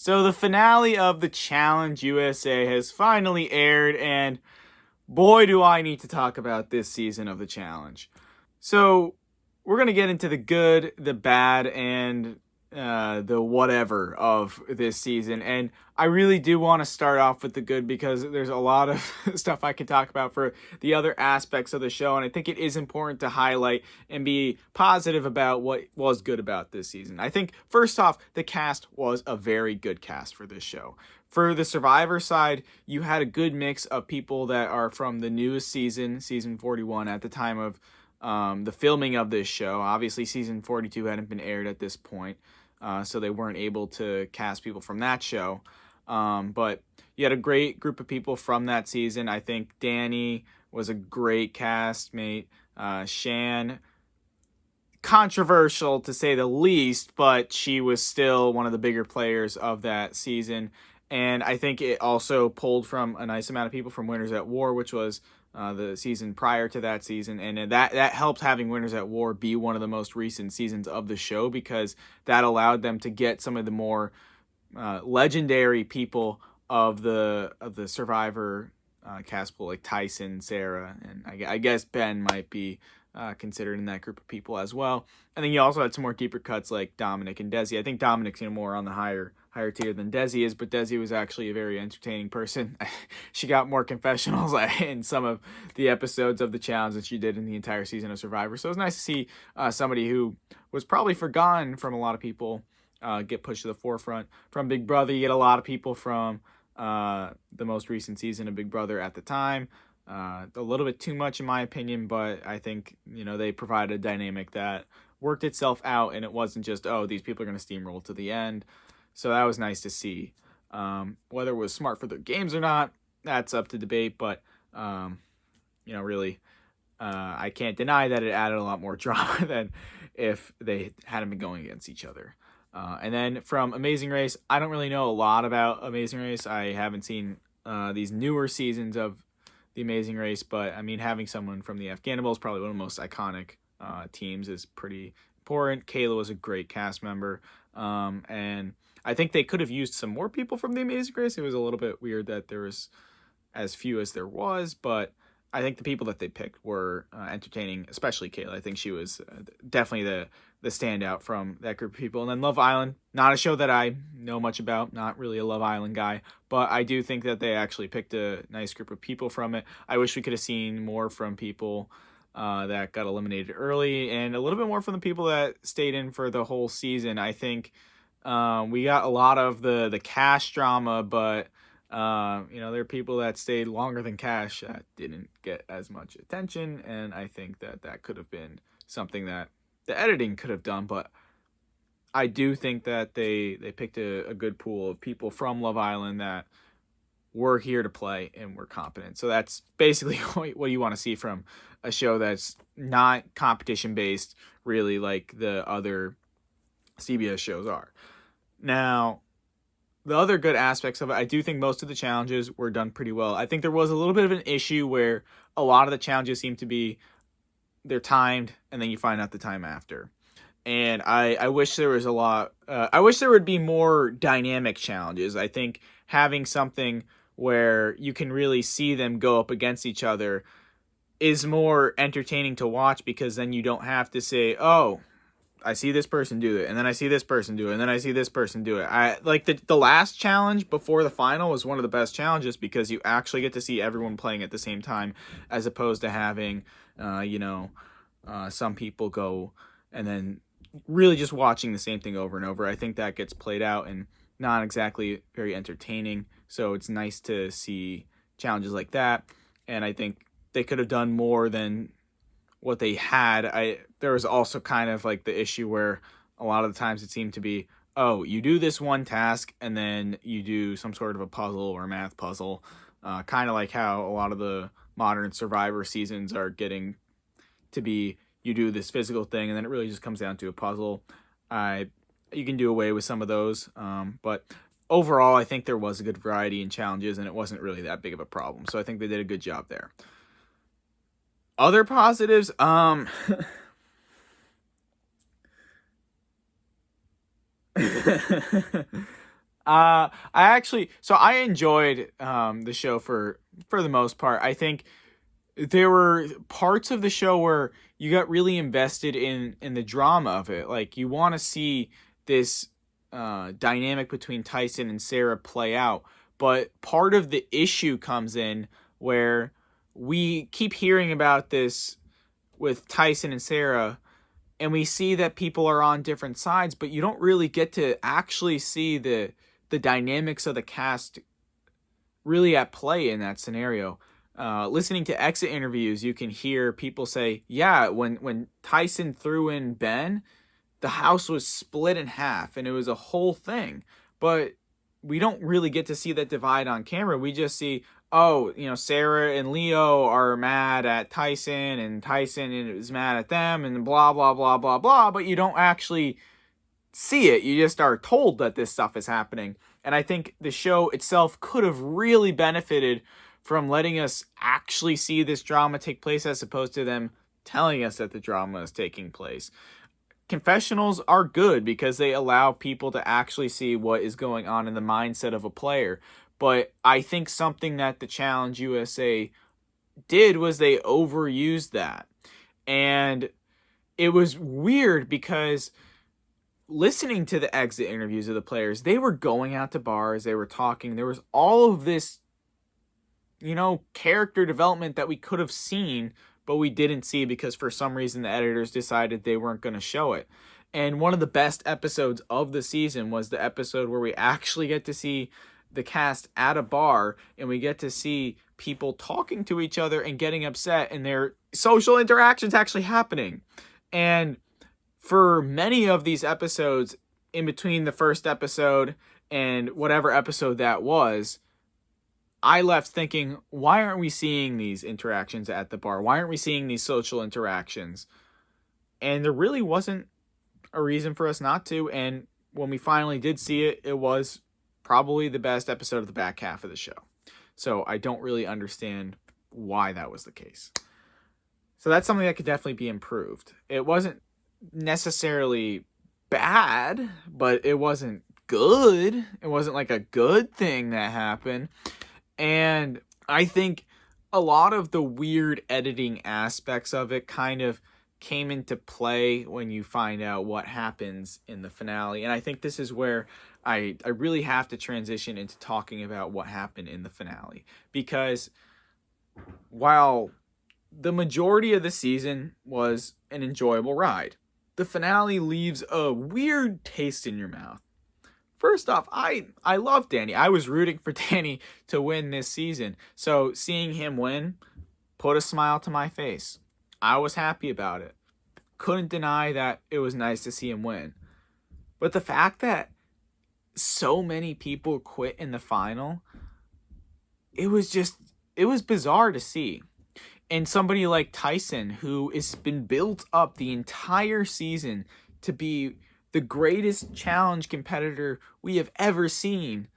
So the finale of the Challenge USA has finally aired, and boy, do I need to talk about this season of the Challenge. So we're going to get into the good, the bad, and the whatever of this season. And I really do want to start off with the good because there's a lot of stuff I can talk about for the other aspects of the show. And I think it is important to highlight and be positive about what was good about this season. I think, first off, the cast was a very good cast for this show. For the Survivor side, you had a good mix of people that are from the newest season, season 41, at the time of the filming of this show. Obviously, season 42 hadn't been aired at this point, so they weren't able to cast people from that show. But you had a great group of people from that season. I think Danny was a great castmate. Shan, controversial to say the least, but she was still one of the bigger players of that season. And I think it also pulled from a nice amount of people from Winners at War, which was the season prior to that season. And that helped having Winners at War be one of the most recent seasons of the show, because that allowed them to get some of the more legendary people of the Survivor cast pool, like Tyson, Sarah, and I guess Ben might be considered in that group of people as well. And then you also had some more deeper cuts like Dominic and Desi. I think Dominic's more on the higher tier than Desi is, but Desi was actually a very entertaining person. She got more confessionals in some of the episodes of the challenge than she did in the entire season of Survivor. So it was nice to see somebody who was probably forgotten from a lot of people get pushed to the forefront. From Big Brother, you get a lot of people from the most recent season of Big Brother at the time. A little bit too much in my opinion, but I think they provided a dynamic that worked itself out, and it wasn't just, oh, these people are going to steamroll to the end. So that was nice to see. Whether it was smart for their games or not, that's up to debate, but really, I can't deny that it added a lot more drama than if they hadn't been going against each other. And then from Amazing Race, I don't really know a lot about Amazing Race. I haven't seen these newer seasons of The Amazing Race, but I mean, having someone from the Afghanimals, probably one of the most iconic teams, is pretty important. Kayla was a great cast member, and I think they could have used some more people from The Amazing Race. It was a little bit weird that there was as few as there was, but I think the people that they picked were entertaining, especially Kayla. I think she was definitely the standout from that group of people. And then Love Island, not a show that I know much about, not really a Love Island guy, but I do think that they actually picked a nice group of people from it. I wish we could have seen more from people that got eliminated early, and a little bit more from the people that stayed in for the whole season. I think we got a lot of the Cash drama, but there are people that stayed longer than Cash that didn't get as much attention, and I think that could have been something that the editing could have done. But I do think that they picked a good pool of people from Love Island that were here to play and were competent. So that's basically what you want to see from a show that's not competition based, really, like the other CBS shows are. Now, the other good aspects of it, I do think most of the challenges were done pretty well. I think there was a little bit of an issue where a lot of the challenges seem to be, they're timed, and then you find out the time after. And I wish there was I wish there would be more dynamic challenges. I think having something where you can really see them go up against each other is more entertaining to watch, because then you don't have to say, oh, I see this person do it, and then I see this person do it, and then I see this person do it. I like the last challenge before the final was one of the best challenges, because you actually get to see everyone playing at the same time, as opposed to having, some people go and then really just watching the same thing over and over. I think that gets played out and not exactly very entertaining. So it's nice to see challenges like that, and I think they could have done more than what they had. There was also kind of like the issue where a lot of the times it seemed to be, oh, you do this one task and then you do some sort of a puzzle or math puzzle, kind of like how a lot of the modern Survivor seasons are getting to be, you do this physical thing and then it really just comes down to a puzzle. You can do away with some of those, but overall I think there was a good variety in challenges, and it wasn't really that big of a problem. So I think they did a good job there. Other positives, I enjoyed the show for the most part. I think there were parts of the show where you got really invested in the drama of it. Like you want to see this dynamic between Tyson and Sarah play out. But part of the issue comes in where we keep hearing about this with Tyson and Sarah, and we see that people are on different sides, but you don't really get to actually see the dynamics of the cast really at play in that scenario. Listening to exit interviews, you can hear people say, "Yeah, when Tyson threw in Ben, the house was split in half, and it was a whole thing." But we don't really get to see that divide on camera. We just see, oh, Sarah and Leo are mad at Tyson, and Tyson is mad at them, and blah blah blah blah blah. But you don't actually see it. You just are told that this stuff is happening. And I think the show itself could have really benefited from letting us actually see this drama take place as opposed to them telling us that the drama is taking place. Confessionals are good because they allow people to actually see what is going on in the mindset of a player. But I think something that the Challenge USA did was they overused that. And it was weird because listening to the exit interviews of the players, they were going out to bars, they were talking, there was all of this, character development that we could have seen, but we didn't see because for some reason the editors decided they weren't going to show it. And one of the best episodes of the season was the episode where we actually get to see the cast at a bar and we get to see people talking to each other and getting upset and their social interactions actually happening. And for many of these episodes, in between the first episode and whatever episode that was, I left thinking, why aren't we seeing these interactions at the bar? Why aren't we seeing these social interactions? And there really wasn't a reason for us not to. And when we finally did see it, it was probably the best episode of the back half of the show. So I don't really understand why that was the case. So that's something that could definitely be improved. It wasn't necessarily bad, but it wasn't good. It wasn't like a good thing that happened. And I think a lot of the weird editing aspects of it kind of came into play when you find out what happens in the finale. And I think this is where I really have to transition into talking about what happened in the finale. Because while the majority of the season was an enjoyable ride, the finale leaves a weird taste in your mouth. First off, I love Danny. I was rooting for Danny to win this season. So seeing him win put a smile to my face. I was happy about it. Couldn't deny that it was nice to see him win. But the fact that so many people quit in the final, it was bizarre to see. And somebody like Tyson, who has been built up the entire season to be the greatest challenge competitor we have ever seen,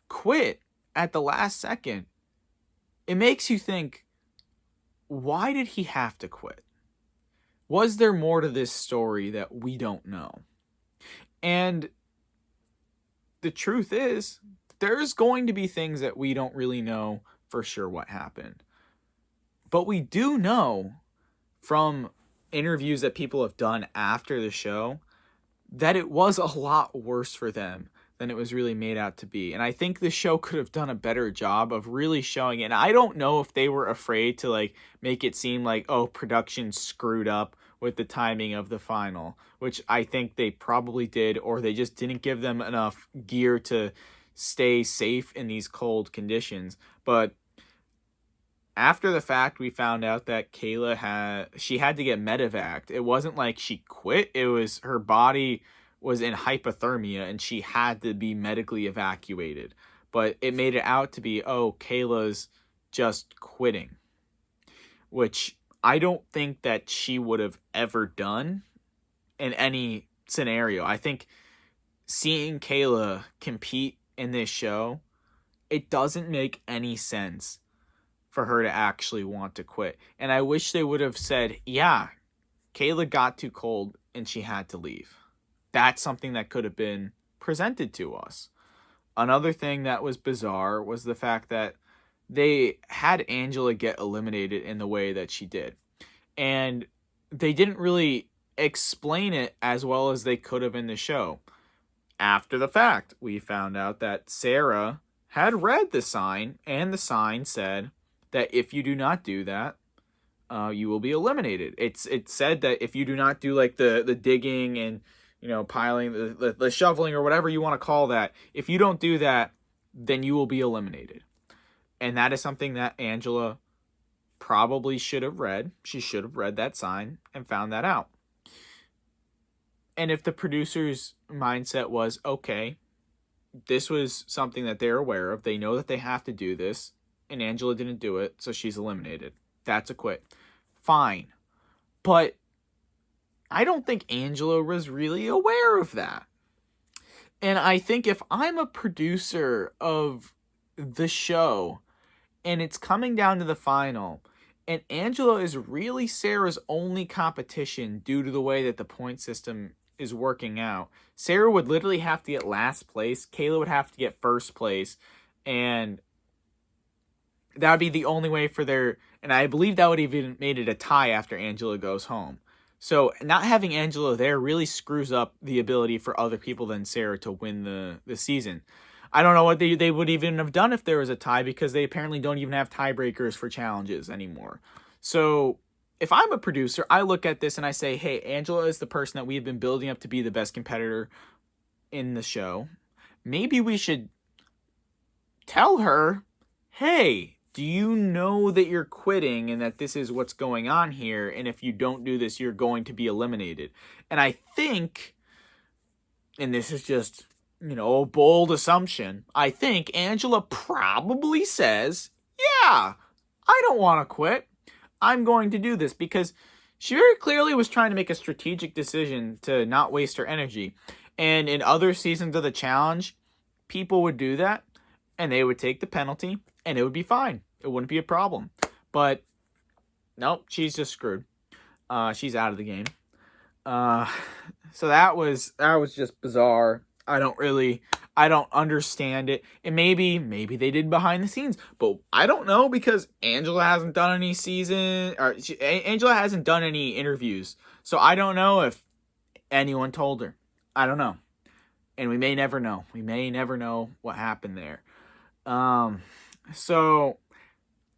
quit at the last second. It makes you think, why did he have to quit? Was there more to this story that we don't know? And the truth is, there's going to be things that we don't really know for sure what happened. But we do know from interviews that people have done after the show that it was a lot worse for them than it was really made out to be. And I think the show could have done a better job of really showing it. And I don't know if they were afraid to make it seem like, oh, production screwed up with the timing of the final, which I think they probably did, or they just didn't give them enough gear to stay safe in these cold conditions. But after the fact, we found out that Kayla had to get medevaced. It wasn't like she quit. It was her body was in hypothermia and she had to be medically evacuated. But it made it out to be, oh, Kayla's just quitting, which I don't think that she would have ever done in any scenario. I think seeing Kayla compete in this show, it doesn't make any sense for her to actually want to quit. And I wish they would have said, yeah, Kayla got too cold and she had to leave. That's something that could have been presented to us. Another thing that was bizarre was the fact that they had Angela get eliminated in the way that she did. And they didn't really explain it as well as they could have in the show. After the fact, we found out that Sarah had read the sign, and the sign said that if you do not do that, you will be eliminated. It said that if you do not do like the digging and piling the shoveling or whatever you want to call that, if you don't do that, then you will be eliminated. And that is something that Angela probably should have read. She should have read that sign and found that out. And if the producer's mindset was, okay, this was something that they're aware of, they know that they have to do this, and Angela didn't do it, so she's eliminated. That's a quit. Fine. But I don't think Angela was really aware of that. And I think if I'm a producer of the show, and it's coming down to the final, and Angela is really Sarah's only competition due to the way that the point system is working out. Sarah would literally have to get last place. Kayla would have to get first place. And that would be the only way for their... And I believe that would even made it a tie after Angela goes home. So not having Angela there really screws up the ability for other people than Sarah to win the season. I don't know what they would even have done if there was a tie, because they apparently don't even have tiebreakers for challenges anymore. So if I'm a producer, I look at this and I say, hey, Angela is the person that we've been building up to be the best competitor in the show. Maybe we should tell her, hey, do you know that you're quitting and that this is what's going on here? And if you don't do this, you're going to be eliminated. And I think, and this is just, a bold assumption, I think Angela probably says, yeah, I don't want to quit. I'm going to do this, because she very clearly was trying to make a strategic decision to not waste her energy. And in other seasons of the challenge, people would do that and they would take the penalty and it would be fine. It wouldn't be a problem. But nope, she's just screwed. She's out of the game. So that was just bizarre. I don't understand it. And maybe they did behind the scenes, but I don't know, because Angela hasn't done any Angela hasn't done any interviews. So I don't know if anyone told her. I don't know. And we may never know. We may never know what happened there. So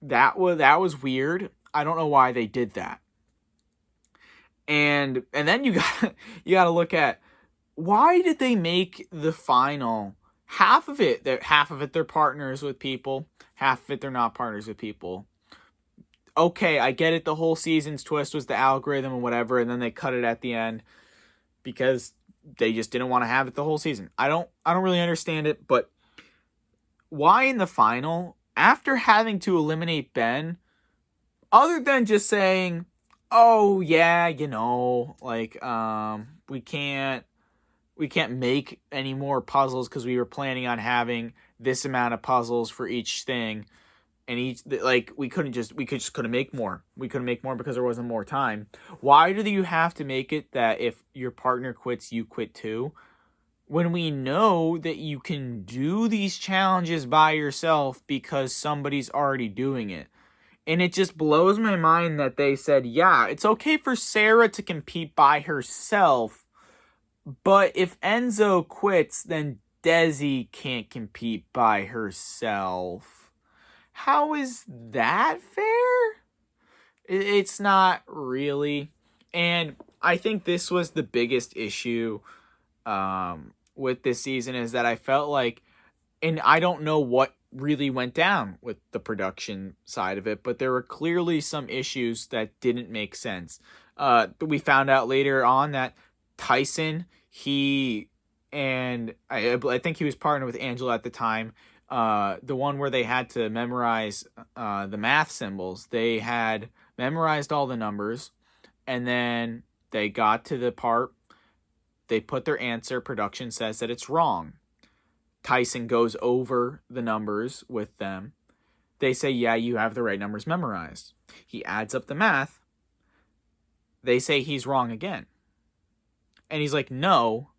that was weird. I don't know why they did that. And then you got to look at, why did they make the final half of it they're partners with people, half of it they're not partners with people? Okay, I get it. The whole season's twist was the algorithm and whatever, and then they cut it at the end because they just didn't want to have it the whole season. I don't really understand it, but why in the final, after having to eliminate Ben, other than just saying, oh yeah, we can't make any more puzzles because we were planning on having this amount of puzzles for each thing, and we couldn't make more. We couldn't make more because there wasn't more time. Why do you have to make it that if your partner quits, you quit too? When we know that you can do these challenges by yourself because somebody's already doing it. And it just blows my mind that they said, yeah, it's okay for Sarah to compete by herself, but if Enzo quits, then Desi can't compete by herself. How is that fair? It's not really. And I think this was the biggest issue with this season, is that I felt like, and I don't know what really went down with the production side of it, but there were clearly some issues that didn't make sense. We found out later on that Tyson, I think he was partnered with Angela at the time, the one where they had to memorize the math symbols. They had memorized all the numbers, and then they got to the part, they put their answer, production says that it's wrong. Tyson goes over the numbers with them. They say, yeah, you have the right numbers memorized. He adds up the math. They say he's wrong again. And he's like, no,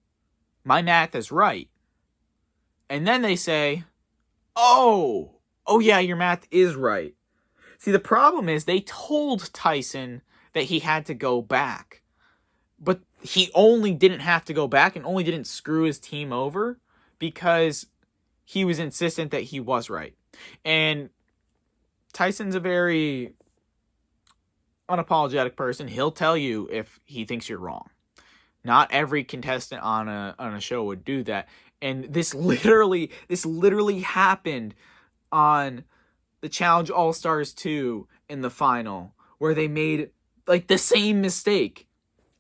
my math is right. And then they say, oh yeah, your math is right. See, the problem is they told Tyson that he had to go back. But he only didn't have to go back and only didn't screw his team over because he was insistent that he was right. And Tyson's a very unapologetic person. He'll tell you if he thinks you're wrong. Not every contestant on a show would do that. And this literally happened on the Challenge All-Stars 2 in the final, where they made like the same mistake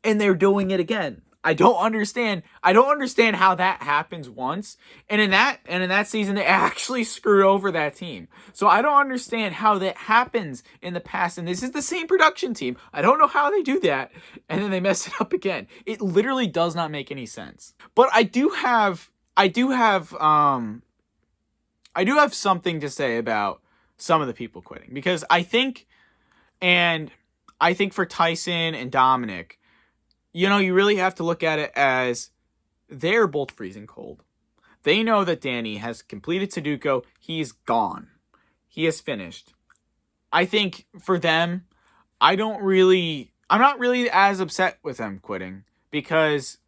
and they're doing it again. I don't understand how that happens once. And in that season they actually screwed over that team. So I don't understand how that happens in the past. And this is the same production team. I don't know how they do that. And then they mess it up again. It literally does not make any sense. But I do have something to say about some of the people quitting, because I think for Tyson and Dominic, you really have to look at it as they're both freezing cold. They know that Danny has completed Sudoku. He's gone. He has finished. I think for them, I'm not really as upset with them quitting, because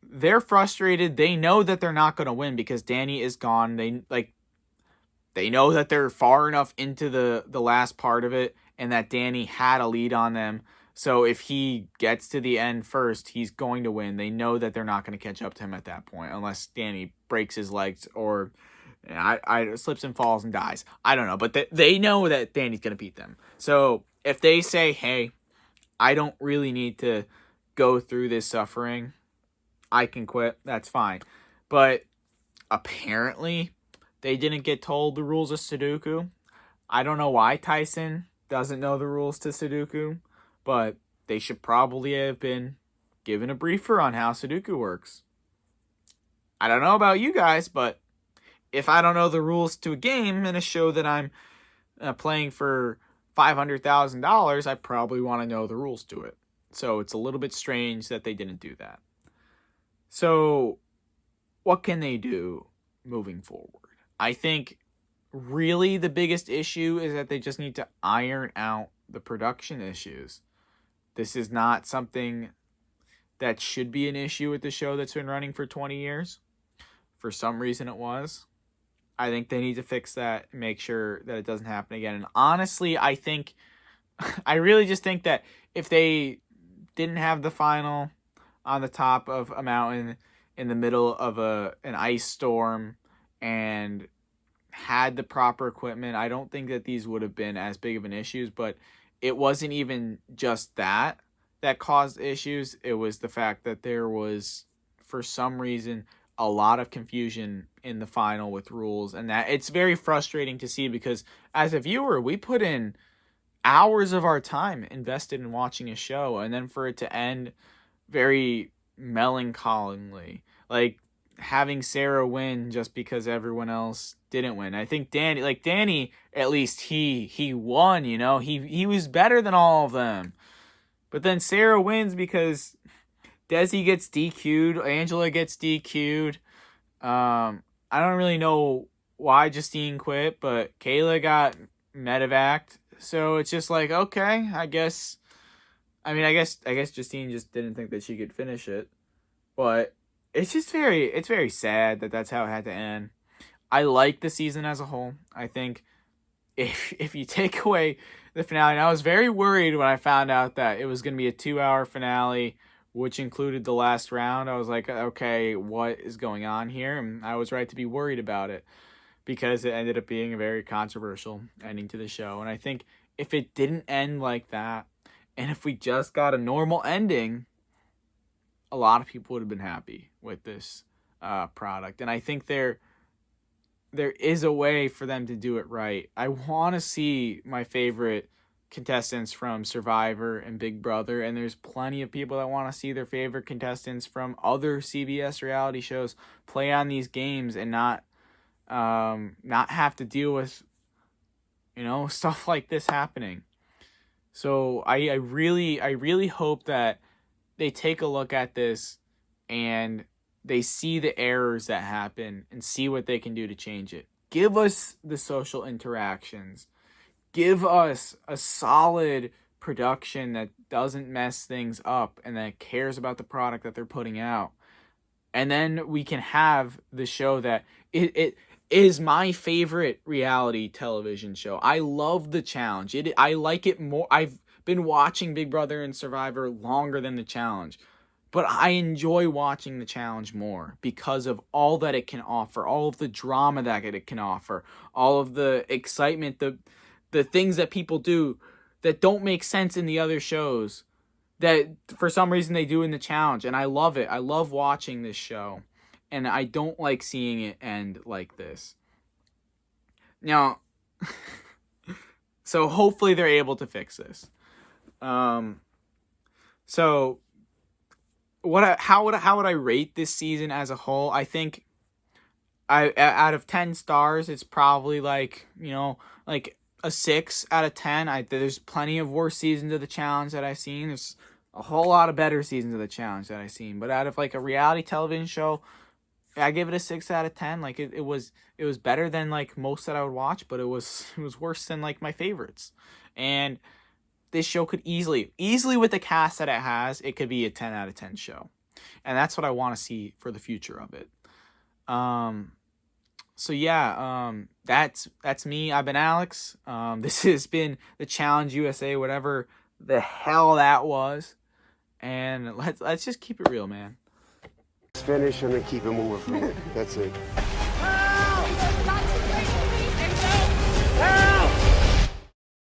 they're frustrated. They know that they're not going to win because Danny is gone. They know that they're far enough into the last part of it and that Danny had a lead on them. So if he gets to the end first, he's going to win. They know that they're not going to catch up to him at that point unless Danny breaks his legs or I slips and falls and dies. I don't know. But they know that Danny's going to beat them. So if they say, hey, I don't really need to go through this suffering, I can quit, that's fine. But apparently they didn't get told the rules of Sudoku. I don't know why Tyson doesn't know the rules to Sudoku, but they should probably have been given a briefer on how Sudoku works. I don't know about you guys, but if I don't know the rules to a game in a show that I'm playing for $500,000, I probably want to know the rules to it. So it's a little bit strange that they didn't do that. So what can they do moving forward? I think really the biggest issue is that they just need to iron out the production issues. This is not something that should be an issue with the show that's been running for 20 years. For some reason it was. I think they need to fix that and make sure that it doesn't happen again. And honestly, I really just think that if they didn't have the final on the top of a mountain in the middle of an ice storm and had the proper equipment, I don't think that these would have been as big of an issue. But it wasn't even just that caused issues. It was the fact that there was, for some reason, a lot of confusion in the final with rules, and that it's very frustrating to see, because as a viewer, we put in hours of our time invested in watching a show, and then for it to end very melancholingly, like having Sarah win just because everyone else didn't win. I think Danny, at least he won, he was better than all of them. But then Sarah wins because Desi gets DQ'd, Angela gets DQ'd. I don't really know why Justine quit, but Kayla got medevaced. So it's just like, okay, I guess Justine just didn't think that she could finish it. But it's very sad that that's how it had to end. I like the season as a whole. I think if you take away the finale, and I was very worried when I found out that it was going to be a 2-hour finale, which included the last round. I was like, okay, what is going on here? And I was right to be worried about it, because it ended up being a very controversial ending to the show. And I think if it didn't end like that, and if we just got a normal ending, a lot of people would have been happy with this product. And I think there is a way for them to do it right. I want to see my favorite contestants from Survivor and Big Brother, and there's plenty of people that want to see their favorite contestants from other CBS reality shows play on these games and not have to deal with stuff like this happening. So I really hope that they take a look at this and they see the errors that happen and see what they can do to change it. Give us the social interactions. Give us a solid production that doesn't mess things up and that cares about the product that they're putting out. And then we can have the show that it is my favorite reality television show. I love The Challenge. I like it more. I've been watching Big Brother and Survivor longer than The Challenge. But I enjoy watching The Challenge more because of all that it can offer, all of the drama that it can offer, all of the excitement, the things that people do that don't make sense in the other shows that for some reason they do in The Challenge. And I love it. I love watching this show. And I don't like seeing it end like this. Now, so hopefully they're able to fix this. So how would I rate this season as a whole? I think out of 10 stars, it's probably like a 6 out of 10. There's plenty of worse seasons of The Challenge that I've seen. There's a whole lot of better seasons of The Challenge that I've seen. But out of like a reality television show, I give it a 6 out of 10. Like it was better than like most that I would watch, but it was worse than like my favorites. And this show could easily with the cast that it has, it could be a 10 out of 10 show. And that's what I want to see for the future of it. So yeah, that's me. I've been Alex. This has been the Challenge USA, whatever the hell that was. And let's just keep it real, man. Finish and then keep it moving from it. That's it.